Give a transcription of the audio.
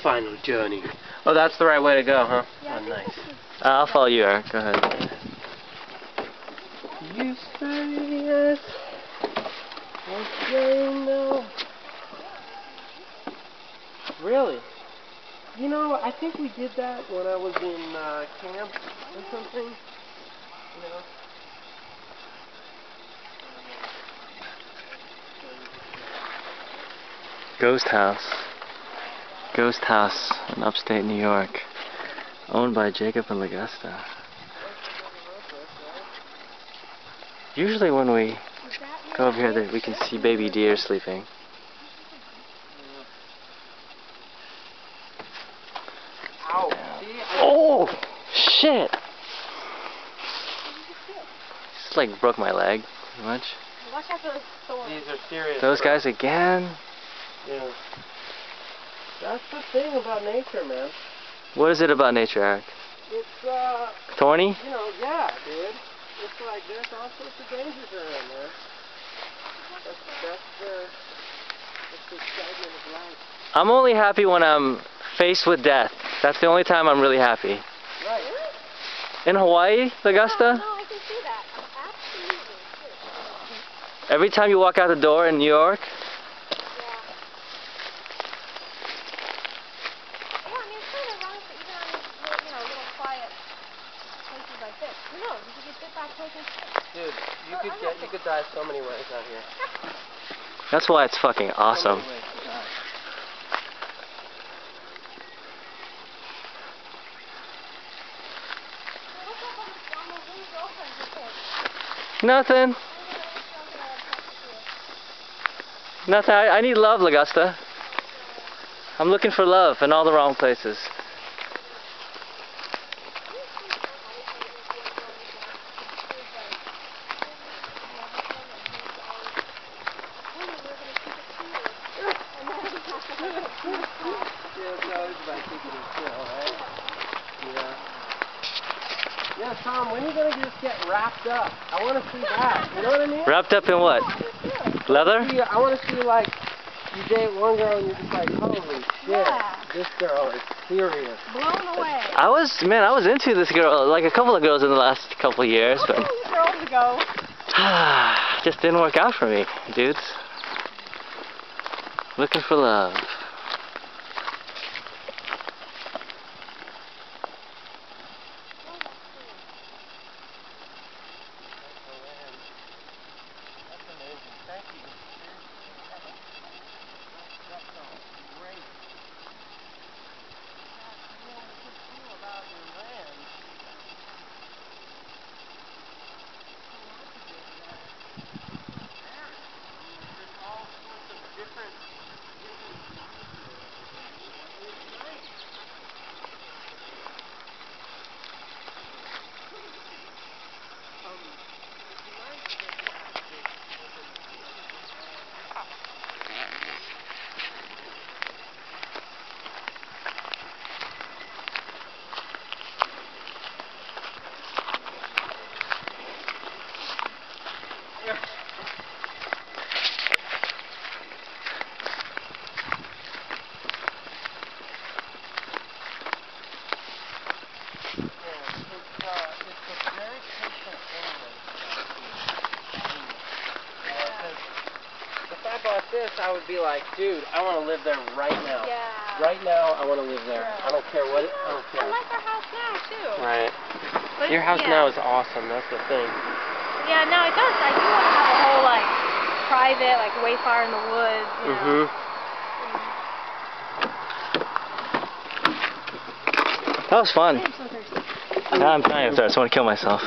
final journey. Oh, that's the right way to go, huh? Yeah, oh, nice. I'll follow you, Eric. Go ahead. You say yes, I say no. Really? You know, I think we did that when I was in camp or something. You know? Ghost House. Ghost House in upstate New York. Owned by Jacob and Augusta. Usually when we go over here, we can see baby deer sleeping. Ow. Oh! Shit! Just like broke my leg, pretty much. Watch out for those thorns. These are serious. Those guys again? Yeah. That's the thing about nature, man. What is it about nature, Eric? It's, Thorny? you know, yeah, dude. It's like there's all sorts of dangers around there. That's the excitement of life. I'm only happy when I'm faced with death. That's the only time I'm really happy. Right. In Hawaii, Augusta? No, I can see that. Absolutely. Every time you walk out the door in New York? Yeah. Yeah, I mean, it's kind of ironic that even on these little quiet places like this. Who knows? You could get bit by a poison snake. Dude, you could die so many ways out here. That's why it's fucking awesome. So many ways to die. Nothing. Nothing. I need love, Augusta. I'm looking for love in all the wrong places. Yeah, Tom, when are you going to just get wrapped up? I want to see that. You know what I mean? Wrapped up in what? Leather? I want to see, like, you date one girl and you're just like, holy shit, this girl is serious. Blown away. I was into this girl, like a couple of girls in the last couple of years, but Girls ago. just didn't work out for me, dudes. Looking for love. Like this, I would be like, dude, I want to live there right now. Yeah. Right now, I want to live there. I don't care what I don't care. I like our house now, too. Right. But Your house now is awesome. That's the thing. Yeah, no, it does. I do want to have a whole, like, private, like, way far in the woods, you know. That was fun. I'm so thirsty. Now I'm dying of thirst. I want to kill myself.